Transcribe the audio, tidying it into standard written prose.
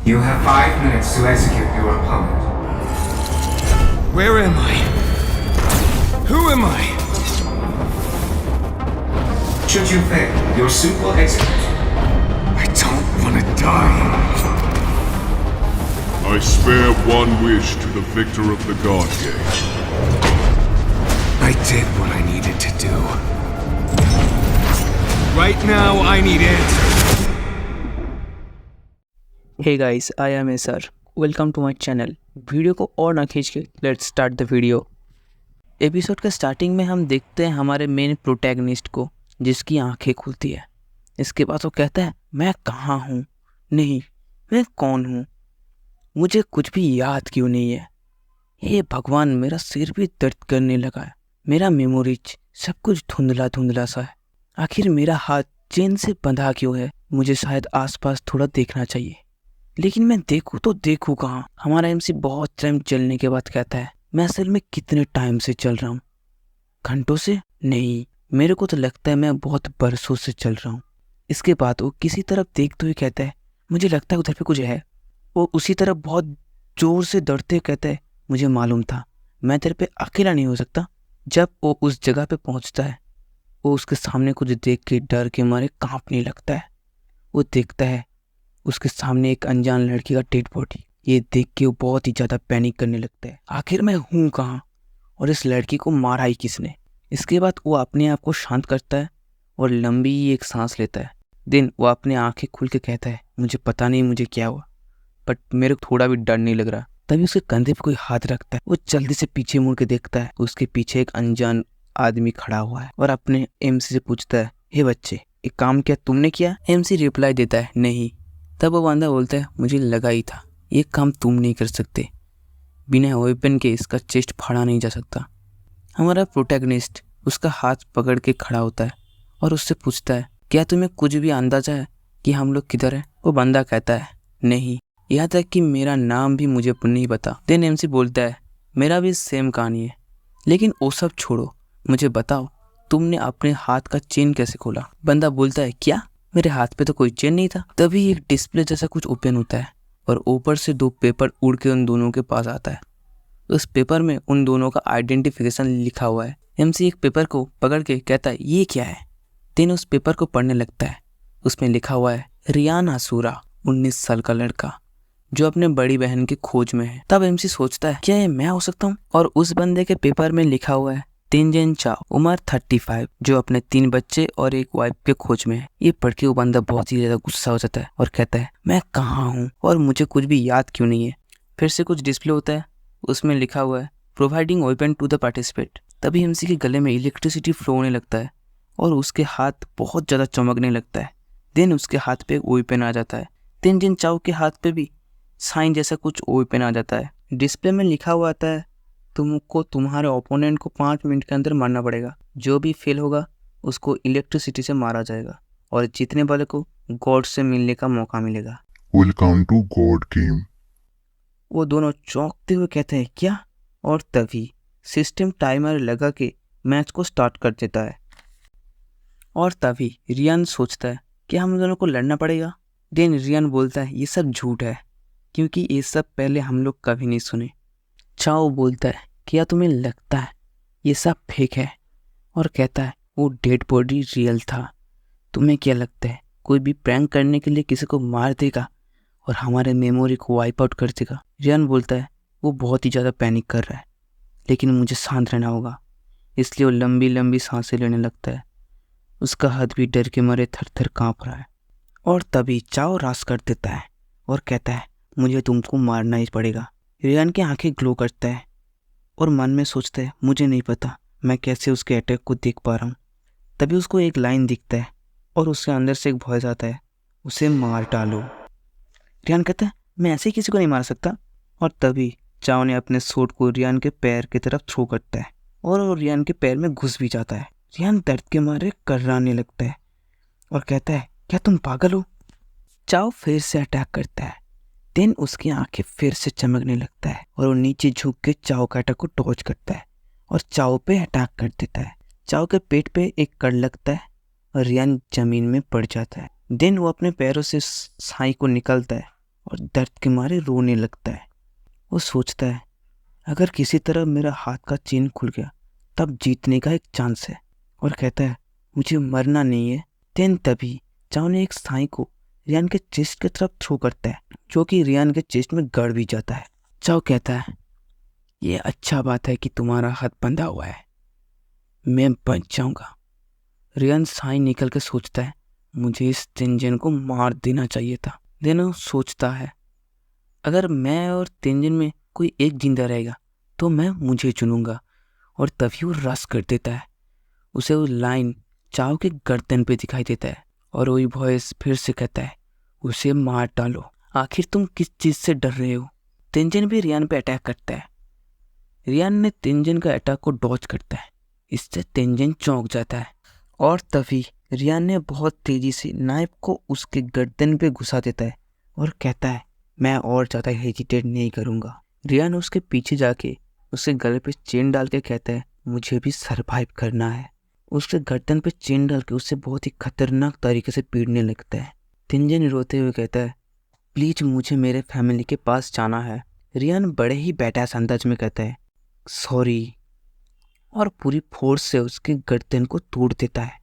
You have 5 minutes to execute your opponent. Where am I? Who am I? Should you fail, your suit will execute. I don't want to die. I spare one wish to the victor of the God Game. I did what I needed to do. Right now, I need answers. Hey guys, I am Esar. Welcome to my channel. Video को और ना खींच के let's start the video. Episode के starting में हम देखते हैं हमारे मेन प्रोटैगनिस्ट को, जिसकी आंखें खुलती है। इसके बाद वो कहता है, मैं कहाँ हूँ, नहीं मैं कौन हूँ, मुझे कुछ भी याद क्यों नहीं है। हे भगवान, मेरा सिर भी दर्द करने लगा है, मेरा मेमोरीज सब कुछ धुंधला धुंधला सा है। आखिर मेरा हाथ चेन से बंधा क्यों है, मुझे शायद आसपास थोड़ा देखना चाहिए, लेकिन मैं देखूँ तो देखूँ कहाँ। हमारा एमसी बहुत टाइम चलने के बाद कहता है, मैं असल में कितने टाइम से चल रहा हूँ, घंटों से नहीं, मेरे को तो लगता है मैं बहुत बरसों से चल रहा हूँ। इसके बाद वो किसी तरफ देखते हुए कहता है, मुझे लगता है उधर पे कुछ है। वो उसी तरफ बहुत जोर से दौड़ते हुए कहता है, मुझे मालूम था मैं तेरे पे अकेला नहीं हो सकता। जब वो उस जगह पे पहुंचता है, वो उसके सामने कुछ देख के डर के मारे कांपने लगता है। वो देखता है उसके सामने एक अनजान लड़की का डेड बॉडी। ये देख के वो बहुत ही ज़्यादा पैनिक करने लगता है, आखिर मैं हूँ कहाँ और इस लड़की को मारा ही किसने। इसके बाद वो अपने आप को शांत करता है और लंबी एक सांस लेता है। देन वो अपने आंखें खुल के कहता है, मुझे पता नहीं मुझे क्या हुआ, बट मेरे को थोड़ा भी डर नहीं लग रहा। तभी उसके कंधे पे कोई हाथ रखता है। वो जल्दी से पीछे मुड़ के देखता है, उसके पीछे एक अनजान आदमी खड़ा हुआ है और अपने एमसी से पूछता है, हे बच्चे, एक काम क्या तुमने किया? एमसी रिप्लाई देता है, नहीं। तब वो बंदा बोलता है, मुझे लगा ही था ये काम तुम नहीं कर सकते, बिना वेपन के इसका चेस्ट फाड़ा नहीं जा सकता। हमारा प्रोटैगनिस्ट उसका हाथ पकड़ के खड़ा होता है और उससे पूछता है, क्या तुम्हें कुछ भी अंदाजा है कि हम लोग किधर हैं? वो बंदा कहता है, नहीं, यहाँ तक कि मेरा नाम भी मुझे नहीं पता। देन एमसी बोलता है, मेरा भी सेम कहानी है, लेकिन वो सब छोड़ो, मुझे बताओ तुमने अपने हाथ का चेन कैसे खोला? बंदा बोलता है, क्या, मेरे हाथ पे तो कोई चेन नहीं था। तभी एक डिस्प्ले जैसा कुछ ओपन होता है और ऊपर से 2 पेपर उड़ के उन दोनों के पास आता है। उस पेपर में उन दोनों का आइडेंटिफिकेशन लिखा हुआ है। एमसी एक पेपर को पकड़ के कहता है, ये क्या है? देन उस पेपर को पढ़ने लगता है। उसमें लिखा हुआ है, रियान आसूरा, 19 साल का लड़का जो अपने बड़ी बहन की खोज में है। तब एमसी सोचता है, क्या ये मैं हो सकता हूँ? और उस बंदे के पेपर में लिखा हुआ है, तेंजिन चाओ, उम्र 35, जो अपने 3 बच्चे और एक वाइफ के खोज में है। ये पढ़ के वो बंदा बहुत ही ज्यादा गुस्सा हो जाता है और कहता है, मैं कहाँ हूँ और मुझे कुछ भी याद क्यों नहीं है। फिर से कुछ डिस्प्ले होता है, उसमें लिखा हुआ है, providing weapon to the participate. तभी एमसी के गले में इलेक्ट्रिसिटी फ्लो होने लगता है और उसके हाथ बहुत ज्यादा चमकने लगता है। देन उसके हाथ पे एक वेपन आ जाता है। तेंजिन चाओ के हाथ पे भी साइन जैसा कुछ वेपन आ जाता है। डिस्प्ले में लिखा हुआ आता है, तुमको तुम्हारे ओपोनेंट को 5 मिनट के अंदर मारना पड़ेगा, जो भी फेल होगा उसको इलेक्ट्रिसिटी से मारा जाएगा और जीतने वाले को गॉड से मिलने का मौका मिलेगा। Welcome to God game. वो दोनों चौंकते हुए कहते हैं, क्या? और तभी सिस्टम टाइमर लगा के मैच को स्टार्ट कर देता है। और तभी रियान सोचता है कि हम दोनों को लड़ना पड़ेगा। देन रियान बोलता है, ये सब झूठ है, क्योंकि ये सब पहले हम लोग कभी नहीं सुने। चाओ बोलता है, क्या तुम्हें लगता है ये सब फेक है? और कहता है, वो डेड बॉडी रियल था। तुम्हें क्या लगता है कोई भी प्रैंक करने के लिए किसी को मार देगा और हमारे मेमोरी को वाइप आउट कर देगा? रियान बोलता है, वो बहुत ही ज़्यादा पैनिक कर रहा है, लेकिन मुझे शांत रहना होगा। इसलिए वो लंबी लंबी सांसें लेने लगता है। उसका हाथ भी डर के मारे थर थर काँप रहा है। और तभी चाओ रास कर देता है और कहता है, मुझे तुमको मारना ही पड़ेगा। रियान की आंखें ग्लो करता है और मन में सोचता है, मुझे नहीं पता मैं कैसे उसके अटैक को देख पा रहा हूँ। तभी उसको एक लाइन दिखता है और उसके अंदर से एक वॉइस आता है, उसे मार डालो। रियान कहता है, मैं ऐसे ही किसी को नहीं मार सकता। और तभी चाओ ने अपने सूट को रियान के पैर की तरफ थ्रो करता है और वो रियान के पैर में घुस भी जाता है। रियान दर्द के मारे कर्राने लगता है और कहता है, क्या तुम पागल हो? चाओ फिर से अटैक करता है। देन उसकी आंखें फिर से चमकने लगता है और वो नीचे झुक के चाओ के अटैक को डॉज करता है और चाओ पे अटैक कर देता है। चाओ के पेट पे एक कड़ लगता है और रियान जमीन में पड़ जाता है। देन वो अपने पैरों से साई को निकलता है और दर्द के मारे रोने लगता है। वो सोचता है अगर किसी तरह मेरा हाथ का चेन खुल गया तब जीतने का एक चांस है, और कहता है मुझे मरना नहीं है। देन तभी चाओ ने एक साई को रियान के चेस्ट की तरफ थ्रो करता है, जो कि रियान के चेस्ट में गड़ भी जाता है। चाओ कहता है ये अच्छा बात है कि तुम्हारा हाथ बंधा हुआ है, मैं बच जाऊंगा। रियान साई निकल के सोचता है मुझे इस तेंजिन को मार देना चाहिए था। देन वो सोचता है अगर मैं और तेंजिन में कोई एक जिंदा रहेगा तो मैं मुझे चुनूंगा, और तभी वो रस कर देता है। उसे वो लाइन चाओ के गर्दन पे दिखाई देता है और वही वॉइस फिर से कहता है उसे मार डालो। आखिर तुम किस चीज से डर रहे हो? तेंजिन भी रियान पे अटैक करता है। रियान ने तेंजिन का अटैक को डॉज करता है, इससे तेंजिन चौंक जाता है और तभी रियान ने बहुत तेजी से नाइफ को उसके गर्दन पे घुसा देता है और कहता है मैं और ज़्यादा हेजिटेट नहीं करूँगा। रियान उसके पीछे जाके उसके गले पे चेन डाल के कहता है मुझे भी सरवाइव करना है। उसके गर्दन पे चेन डाल के उससे बहुत ही खतरनाक तरीके से पीटने लगता है। तेंजिन रोते हुए कहता है प्लीज मुझे मेरे फैमिली के पास जाना है। रियान बड़े ही बैठास अंदाज में कहता है सॉरी, और पूरी फोर्स से उसके गर्दन को तोड़ देता है।